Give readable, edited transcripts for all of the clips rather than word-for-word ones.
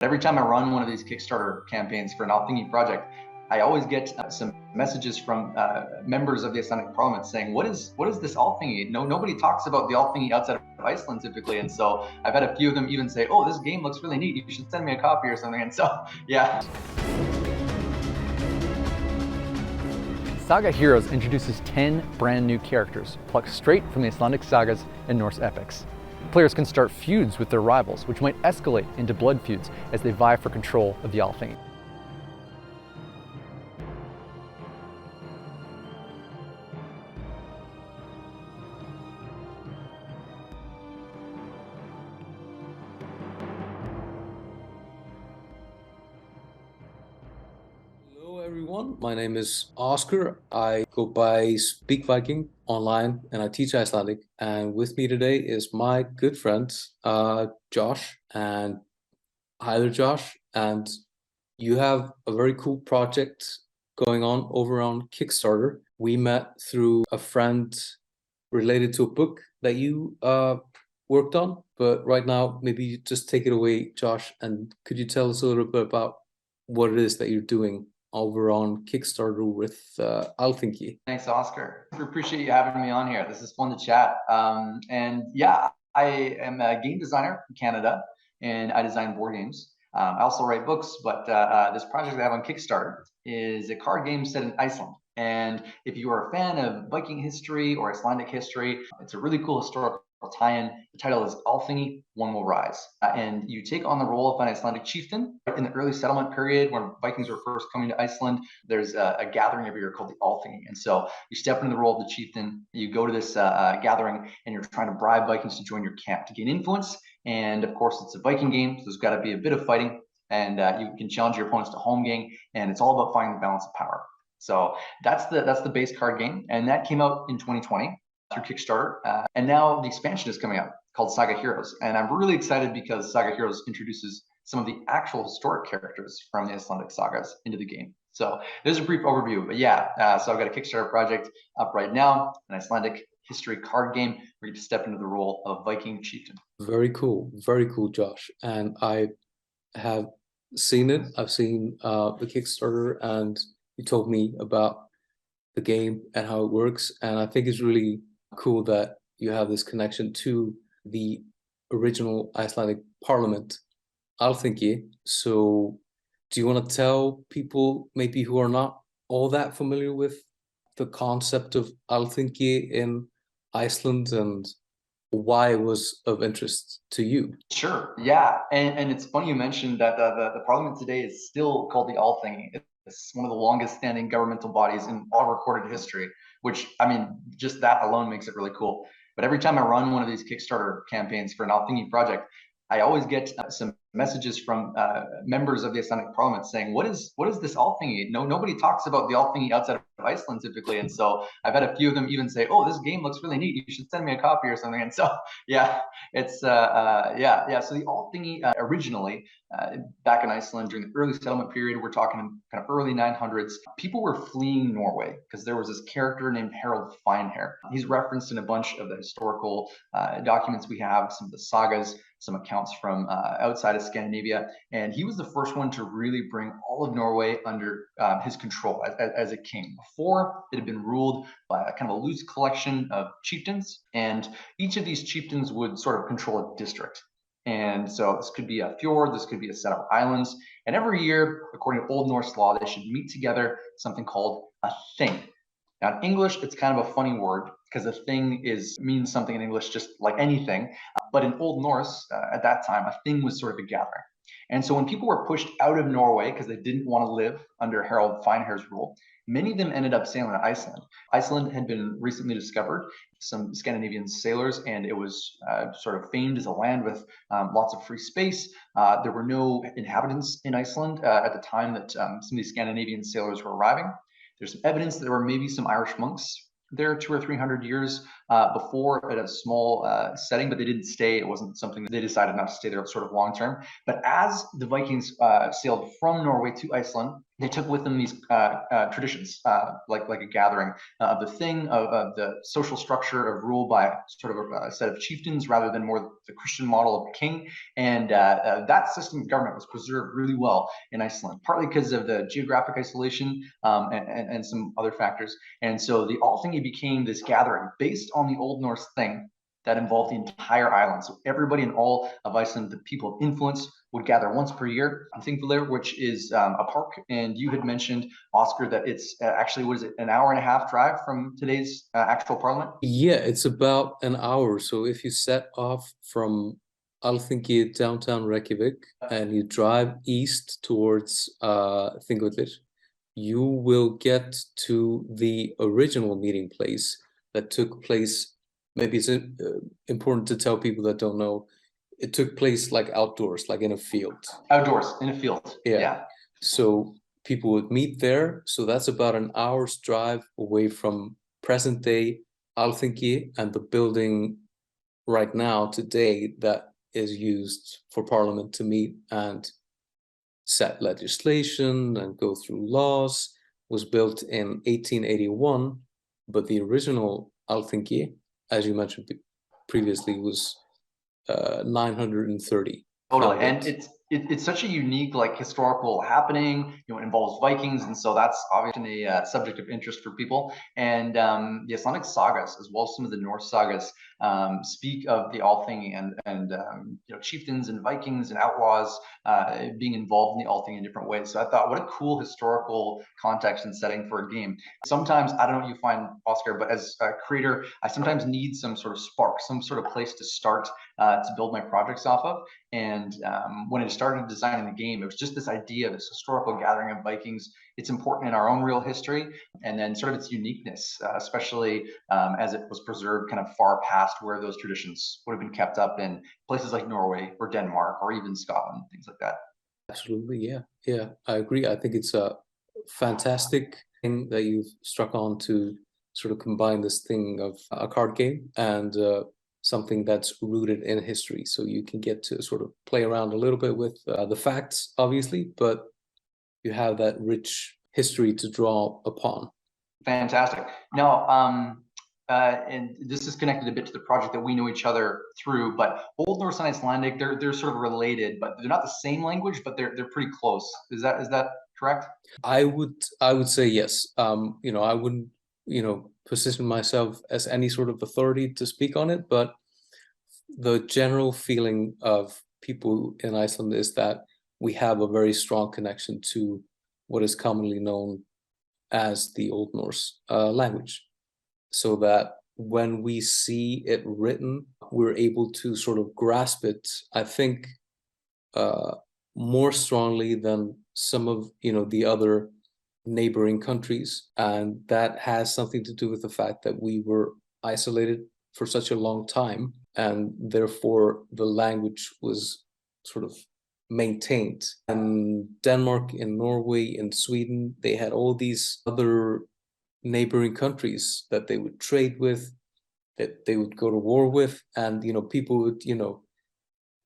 Every time I run one of these Kickstarter campaigns for an Althingi project, I always get some messages from members of the Icelandic Parliament saying, "What is this Althingi? Nobody talks about the Althingi outside of Iceland typically." And so I've had a few of them even say, "Oh, this game looks really neat. You should send me a copy or something." And so, yeah. Saga Heroes introduces 10 brand new characters, plucked straight from the Icelandic sagas and Norse epics. Players can start feuds with their rivals, which might escalate into blood feuds as they vie for control of the Alþingi. Hello everyone, my name is Oskar. I go by Speak Viking online and I teach Icelandic. And with me today is my good friend, Josh. And hi there, Josh. And you have a very cool project going on over on Kickstarter. We met through a friend related to a book that you worked on. But right now, maybe you just take it away, Josh. And could you tell us a little bit about what it is that you're doing over on Kickstarter with Althingi? Thanks, Oscar. I appreciate you having me on here. This is fun to chat. And yeah, I am a game designer in Canada, and I design board games. I also write books, but this project I have on Kickstarter is a card game set in Iceland. And if you are a fan of Viking history or Icelandic history, it's a really cool historical tie-in. The title is Althingi, One Will Rise. And you take on the role of an Icelandic chieftain. In the early settlement period, when Vikings were first coming to Iceland, there's a gathering every year called the Althingi. And so you step into the role of the chieftain, you go to this gathering, and you're trying to bribe Vikings to join your camp to gain influence. And of course, it's a Viking game, so there's got to be a bit of fighting. And you can challenge your opponents to home game, and it's all about finding the balance of power. So that's the base card game, and that came out in 2020 through Kickstarter. And now the expansion is coming out called Saga Heroes. And I'm really excited because Saga Heroes introduces some of the actual historic characters from the Icelandic sagas into the game. So there's a brief overview, but yeah, so I've got a Kickstarter project up right now, an Icelandic history card game where you get to step into the role of Viking chieftain. Very cool, Josh. And I have seen it. I've seen the Kickstarter, and you told me about the game and how it works. And I think it's really cool that you have this connection to the original Icelandic Parliament, Alþingi. So do you want to tell people maybe who are not all that familiar with the concept of Alþingi in Iceland and why it was of interest to you? Sure, yeah. And it's funny you mentioned that the Parliament today is still called the Alþingi. It's one of the longest standing governmental bodies in all recorded history, which, I mean, just that alone makes it really cool. But every time I run one of these Kickstarter campaigns for an Althingi project, I always get some messages from members of the Icelandic Parliament saying, "What is this Althingi? Nobody talks about the Althingi outside of Iceland typically." And so I've had a few of them even say, "Oh, this game looks really neat. You should send me a copy or something." And so yeah, it's yeah. So the Althingi originally back in Iceland during the early settlement period, we're talking kind of early 900s, people were fleeing Norway because there was this character named Harald Finehair. He's referenced in a bunch of the historical documents we have, some of the sagas, some accounts from outside of Scandinavia, and he was the first one to really bring all of Norway under his control as a king. Before, it had been ruled by a kind of a loose collection of chieftains, and each of these chieftains would sort of control a district. And so this could be a fjord, this could be a set of islands, and every year, according to Old Norse law, they should meet together, something called a thing. Now, in English, it's kind of a funny word because a thing means something in English just like anything. But in Old Norse, at that time, a thing was sort of a gathering. And so when people were pushed out of Norway because they didn't want to live under Harald Finehair's rule, many of them ended up sailing to Iceland. Iceland had been recently discovered, some Scandinavian sailors, and it was sort of famed as a land with lots of free space. There were no inhabitants in Iceland at the time that some of these Scandinavian sailors were arriving. There's some evidence that there were maybe some Irish monks there 200 or 300 years before at a small setting, but they didn't stay. It wasn't something that they decided not to stay there sort of long term. But as the Vikings sailed from Norway to Iceland, they took with them these traditions, like a gathering of the thing, of the social structure of rule by sort of a set of chieftains rather than more the Christian model of king, and that system of government was preserved really well in Iceland, partly because of the geographic isolation and some other factors. And so the Althingi became this gathering based on the Old Norse thing that involved the entire island. So everybody in all of Iceland, the people of influence, would gather once per year in Thingvellir, which is a park. And you had mentioned, Oscar, that it's actually, what is it, an hour and a half drive from today's actual parliament? Yeah, it's about an hour. So if you set off from Althingi downtown Reykjavik and you drive east towards Thingvellir, you will get to the original meeting place that took place. Maybe it's important to tell people that don't know, it took place like outdoors, like in a field. Outdoors, in a field. Yeah. So people would meet there. So that's about an hour's drive away from present day Althingi and the building right now today that is used for Parliament to meet and set legislation and go through laws. Was built in 1881, but the original Althingi, as you mentioned previously, was 930. Totally, and it's such a unique like historical happening. You know, it involves Vikings, and so that's obviously a subject of interest for people. And the Icelandic sagas, as well as some of the Norse sagas, speak of the Althingi and you know, chieftains and Vikings and outlaws being involved in the Althingi in different ways. So I thought, what a cool historical context and setting for a game. Sometimes, I don't know what you find, Oscar, but as a creator, I sometimes need some sort of spark, some sort of place to start to build my projects off of. And when I started designing the game, it was just this idea, this historical gathering of Vikings. It's important in our own real history, and then sort of its uniqueness, especially as it was preserved kind of far past where those traditions would have been kept up in places like Norway or Denmark or even Scotland, things like that. Absolutely, yeah, I agree. I think it's a fantastic thing that you've struck on to sort of combine this thing of a card game and something that's rooted in history. So you can get to sort of play around a little bit with the facts, obviously, but you have that rich history to draw upon. Fantastic. Now, and this is connected a bit to the project that we know each other through, but Old Norse and Icelandic, they're sort of related, but they're not the same language, but they're pretty close. Is that correct? I would say yes. You know, I wouldn't, you know, position myself as any sort of authority to speak on it, but the general feeling of people in Iceland is that we have a very strong connection to what is commonly known as the Old Norse language. So that when we see it written, we're able to sort of grasp it, I think, more strongly than some of, you know, the other neighboring countries. And that has something to do with the fact that we were isolated for such a long time, and therefore the language was sort of maintained. And Denmark, in Norway, in Sweden, they had all these other neighboring countries that they would trade with, that they would go to war with, and, you know, people would, you know,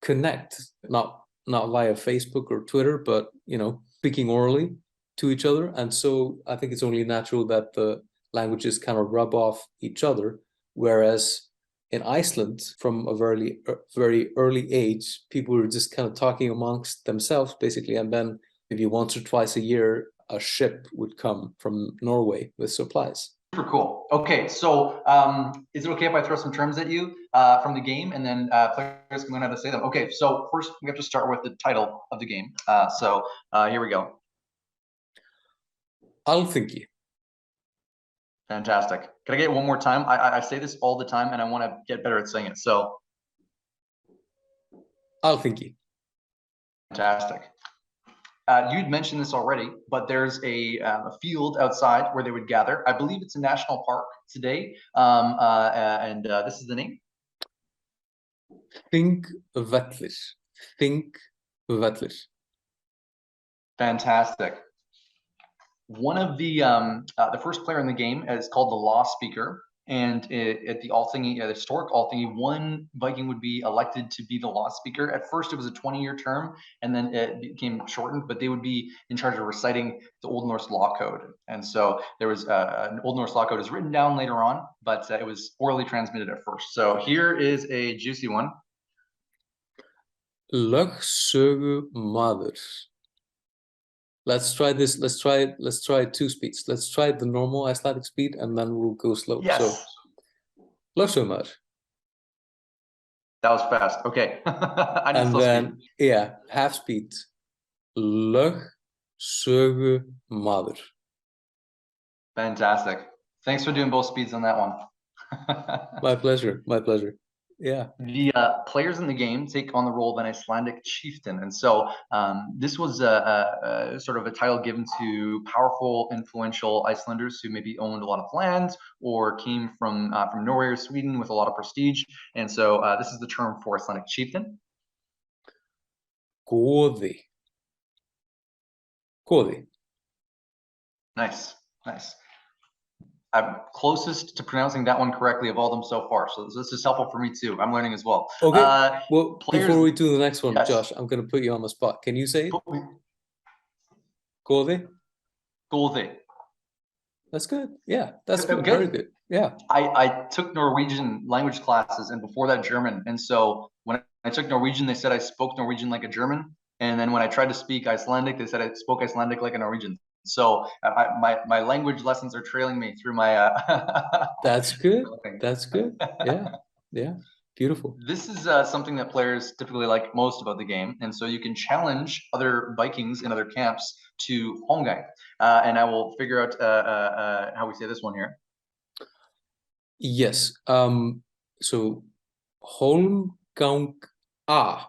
connect, not via Facebook or Twitter, but, you know, speaking orally to each other. And so I think it's only natural that the languages kind of rub off each other. Whereas in Iceland, from a very early age, people were just kind of talking amongst themselves, basically. And then maybe once or twice a year, a ship would come from Norway with supplies. Super cool. Okay, so is it okay if I throw some terms at you from the game, and then players can learn how to say them? Okay, so first we have to start with the title of the game. Here we go. Althingi. Fantastic. Can I get it one more time? I say this all the time, and I want to get better at saying it. So, Althingi. Fantastic. You'd mentioned this already, but there's a field outside where they would gather. I believe it's a national park today, and this is the name. Thingvellir. Thingvellir. Fantastic. One of the first player in the game is called the Law Speaker, and at the Althingi, the historic Althingi, one Viking would be elected to be the Law Speaker. At first, it was a 20-year term, and then it became shortened. But they would be in charge of reciting the Old Norse Law Code, and so there was an Old Norse Law Code is written down later on, but it was orally transmitted at first. So here is a juicy one. Lögsögumaður. Let's try this. Let's try two speeds. Let's try the normal Icelandic speed and then we'll go slow. Yes. So, lögsögumaður. That was fast. Okay. I need And slow then, speed. yeah, half speed. Lögsögumaður. Fantastic. Thanks for doing both speeds on that one. My pleasure. My pleasure. Yeah. The players in the game take on the role of an Icelandic chieftain, and so this was sort of a title given to powerful, influential Icelanders who maybe owned a lot of land or came from Norway or Sweden with a lot of prestige. And so this is the term for Icelandic chieftain. Goði. Goði. Nice, nice. I'm closest to pronouncing that one correctly of all them so far, so this is helpful for me too. I'm learning as well. Okay. Well, players, before we do the next one, yes. Josh, I'm going to put you on the spot. Can you say it? Goði? Goði. That's good. Yeah, that's good. Okay. Very good. Yeah. I took Norwegian language classes and before that German. And so when I took Norwegian, they said I spoke Norwegian like a German. And then when I tried to speak Icelandic, they said I spoke Icelandic like a Norwegian. So my language lessons are trailing me through my. That's good. That's good. Yeah. Yeah. Beautiful. This is something that players typically like most about the game. And so you can challenge other Vikings in other camps to Holmgang. And I will figure out how we say this one here. Yes. So Holmgang A.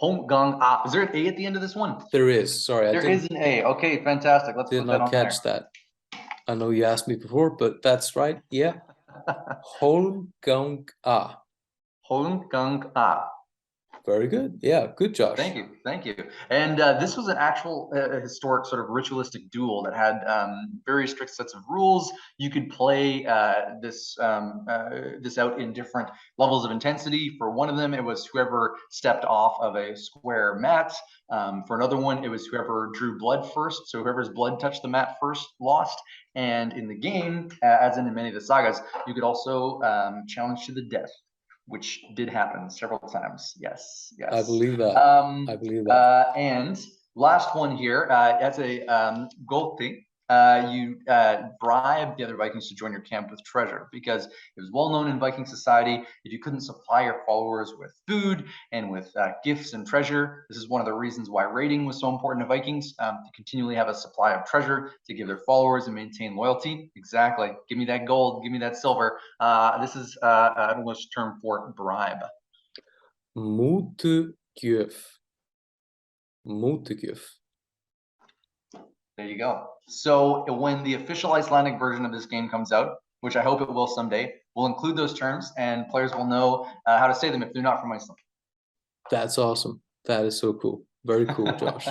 Holmgang A. Is there an A at the end of this one? There is. Sorry, there is an A. Okay, fantastic. Let's did put that not on catch there. that. I know you asked me before, but that's right. Yeah. Holmgang A. Holmgang A. Very good. Yeah, good, Josh. Thank you, thank you. And this was an actual historic sort of ritualistic duel that had very strict sets of rules. You could play this out in different levels of intensity. For one of them, it was whoever stepped off of a square mat. For another one, it was whoever drew blood first. So whoever's blood touched the mat first lost. And in the game, as in many of the sagas, you could also challenge to the death, which did happen several times. Yes, yes. I believe that. I believe that. And last one here, as a Golti, you bribe the other Vikings to join your camp with treasure, because it was well known in Viking society, if you couldn't supply your followers with food and with gifts and treasure, this is one of the reasons why raiding was so important to Vikings, to continually have a supply of treasure to give their followers and maintain loyalty. Exactly. Give me that gold, give me that silver. This is an English term for bribe. Mútugjöf. Mútugjöf. There you go. So when the official Icelandic version of this game comes out, which I hope it will someday, we'll include those terms and players will know how to say them if they're not from Iceland. That's awesome. That is so cool. Very cool, Josh.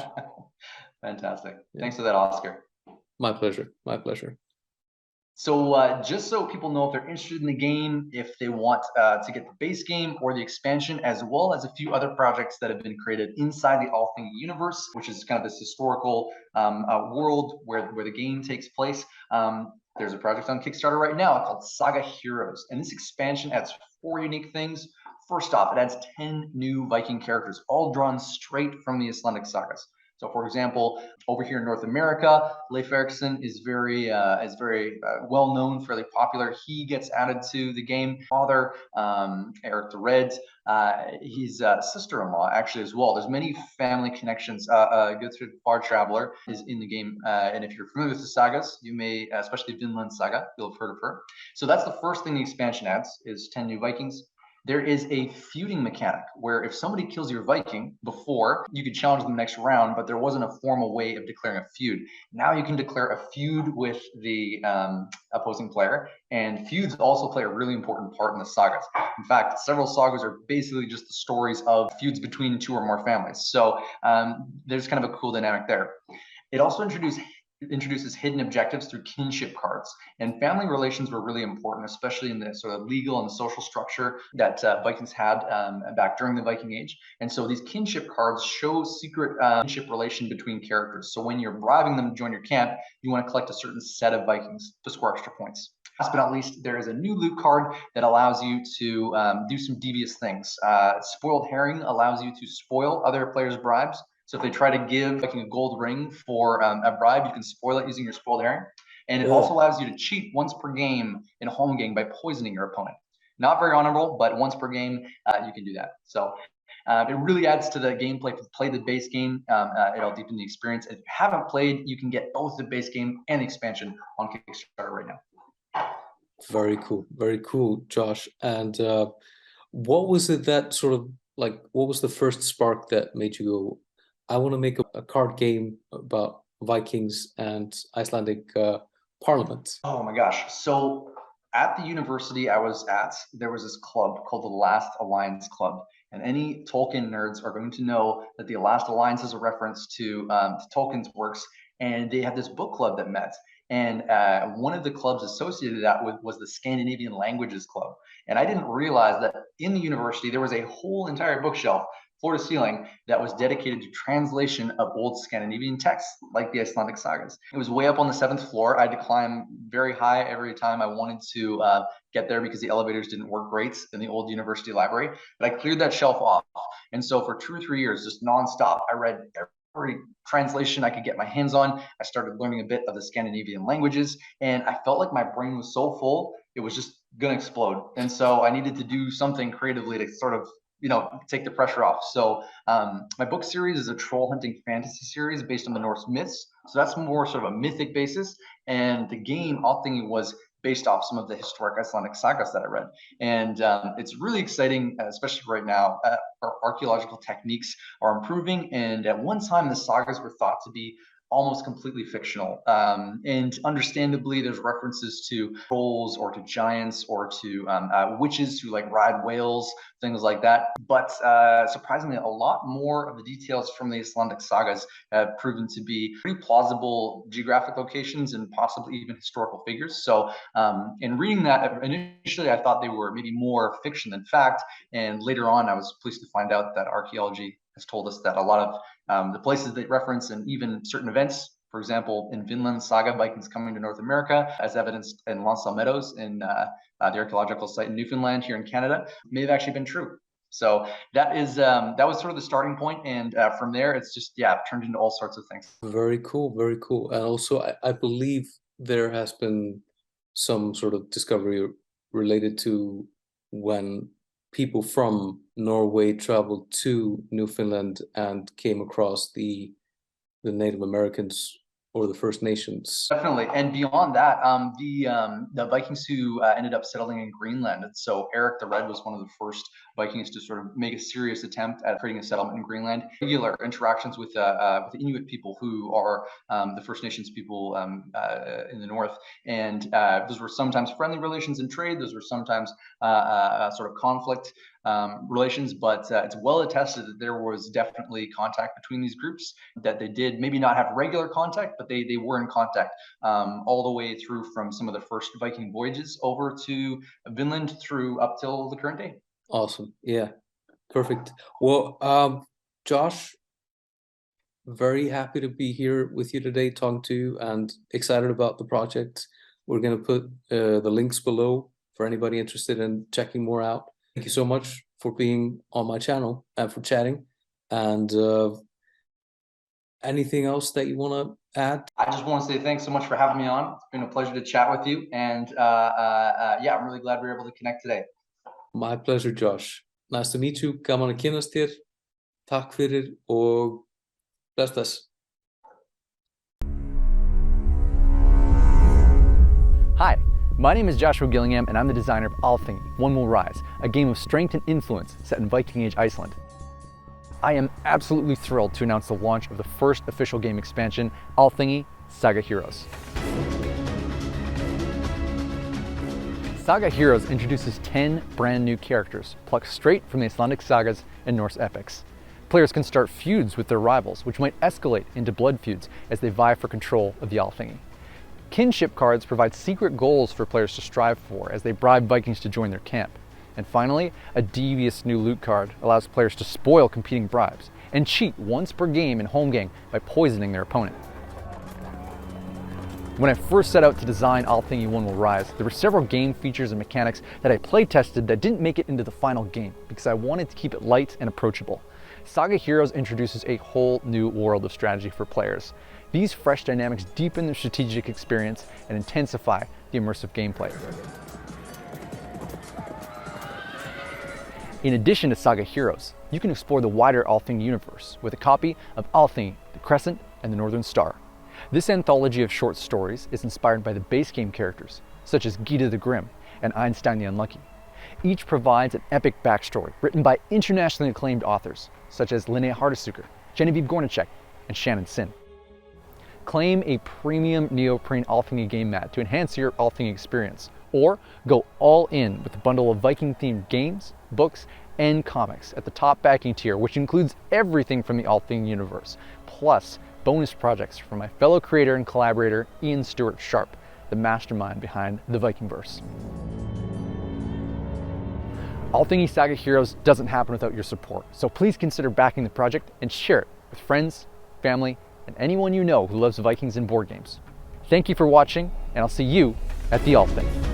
Fantastic. Yeah. Thanks for that, Oscar. My pleasure. My pleasure. So just so people know if they're interested in the game, if they want to get the base game or the expansion, as well as a few other projects that have been created inside the Althingi universe, which is kind of this historical world where the game takes place. There's a project on Kickstarter right now called Saga Heroes. And this expansion adds 4 unique things. First off, it adds 10 new Viking characters, all drawn straight from the Icelandic sagas. So, for example, over here in North America, Leif Erikson is very well known, fairly popular. He gets added to the game. Father, Eric the Red, his sister-in-law actually as well. There's many family connections. Gertrude Far Traveler is in the game, and if you're familiar with the sagas, you may, especially Vinland Saga, you'll have heard of her. So that's the first thing the expansion adds, is 10 new Vikings. There is a feuding mechanic where if somebody kills your Viking before, you could challenge them next round, but there wasn't a formal way of declaring a feud. Now you can declare a feud with the opposing player, and feuds also play a really important part in the sagas. In fact, several sagas are basically just the stories of feuds between 2 or more families. So there's kind of a cool dynamic there. It also introduces hidden objectives through kinship cards, and family relations were really important, especially in the sort of legal and social structure that Vikings had back during the Viking Age. And so these kinship cards show secret kinship relation between characters. So when you're bribing them to join your camp, you want to collect a certain set of Vikings to score extra points. Last but not least, there is a new loot card that allows you to do some devious things. Spoiled Herring allows you to spoil other players' bribes. So if they try to give like a gold ring for a bribe, you can spoil it using your Spoiled Herring. And it also allows you to cheat once per game in home game by poisoning your opponent. Not very honorable, but once per game, you can do that. So it really adds to the gameplay. If you play the base game, it'll deepen the experience. If you haven't played, you can get both the base game and the expansion on Kickstarter right now. Very cool, Josh. And what was it that sort of like, what was the first spark that made you go, I want to make a card game about Vikings and Icelandic Parliament? Oh my gosh. So at the university I was at, there was this club called the Last Alliance Club. And any Tolkien nerds are going to know that the Last Alliance is a reference to Tolkien's works. And they had this book club that met. And one of the clubs associated that with was the Scandinavian Languages Club. And I didn't realize that in the university, there was a whole entire bookshelf, floor to ceiling, that was dedicated to translation of old Scandinavian texts, like the Icelandic sagas. It was way up on the 7th floor. I had to climb very high every time I wanted to get there because the elevators didn't work great in the old university library. But I cleared that shelf off. And so for 2 or 3 years, just nonstop, I read every translation I could get my hands on. I started learning a bit of the Scandinavian languages, and I felt like my brain was so full, it was just gonna explode. And so I needed to do something creatively to sort of, take the pressure off. So my book series is a troll hunting fantasy series based on the Norse myths. So that's more sort of a mythic basis. And the game Althingi was based off some of the historic Icelandic sagas that I read. And it's really exciting, especially right now. Our archaeological techniques are improving. And at one time, the sagas were thought to be almost completely fictional. And understandably, there's references to trolls or to giants or to witches who like ride whales, things like that. But surprisingly, a lot more of the details from the Icelandic sagas have proven to be pretty plausible geographic locations and possibly even historical figures. So in reading that, initially I thought they were maybe more fiction than fact. And later on, I was pleased to find out that archaeology has told us that a lot of the places they reference and even certain events, for example, in Vinland Saga, Vikings coming to North America, as evidenced in Lonsdale Meadows in the archaeological site in Newfoundland here in Canada, may have actually been true. So that was sort of the starting point, and from there it's just turned into all sorts of things. Very cool. And also I believe there has been some sort of discovery related to when people from Norway traveled to Newfoundland and came across the Native Americans or the First Nations. Definitely, and beyond that, the Vikings who ended up settling in Greenland. So Eric the Red was one of the first Vikings to sort of make a serious attempt at creating a settlement in Greenland. Regular interactions with the Inuit people, who are the First Nations people in the north, and those were sometimes friendly relations and trade. Those were sometimes sort of conflict relations, but it's well attested that there was definitely contact between these groups, that they did maybe not have regular contact, but they were in contact all the way through from some of the first Viking voyages over to Vinland through up till the current day. Awesome. Yeah, perfect. Well, Josh, very happy to be here with you today, talking to you, and excited about the project. We're going to put the links below for anybody interested in checking more out. Thank you so much for being on my channel and for chatting. And anything else that you want to add? I just want to say thanks so much for having me on. It's been a pleasure to chat with you. And I'm really glad we were able to connect today. My pleasure, Josh. Nice to meet you. Gaman að kynnast þér. Takk fyrir og bless. Hi, my name is Joshua Gillingham, and I'm the designer of Althingi, One Will Rise, a game of strength and influence set in Viking-Age Iceland. I am absolutely thrilled to announce the launch of the first official game expansion, Althingi Saga Heroes. Saga Heroes introduces 10 brand new characters, plucked straight from the Icelandic sagas and Norse epics. Players can start feuds with their rivals, which might escalate into blood feuds as they vie for control of the Alþingi. Kinship cards provide secret goals for players to strive for as they bribe Vikings to join their camp. And finally, a devious new loot card allows players to spoil competing bribes and cheat once per game in home game by poisoning their opponent. When I first set out to design Althingi One Will Rise, there were several game features and mechanics that I play tested that didn't make it into the final game because I wanted to keep it light and approachable. Saga Heroes introduces a whole new world of strategy for players. These fresh dynamics deepen the strategic experience and intensify the immersive gameplay. In addition to Saga Heroes, you can explore the wider Althingi universe with a copy of Althingi, the Crescent, and the Northern Star. This anthology of short stories is inspired by the base game characters, such as Gyda the Grim and Einstein the Unlucky. Each provides an epic backstory written by internationally acclaimed authors, such as Linnea Hardesuker, Genevieve Gornichek, and Shannon Sin. Claim a premium neoprene Althingi game mat to enhance your Althingi experience, or go all in with a bundle of Viking-themed games, books, and comics at the top backing tier, which includes everything from the Althingi universe, plus bonus projects from my fellow creator and collaborator, Ian Stewart Sharp, the mastermind behind the Vikingverse. Althingi Saga Heroes doesn't happen without your support, so please consider backing the project and share it with friends, family, and anyone you know who loves Vikings and board games. Thank you for watching, and I'll see you at the Alþingi.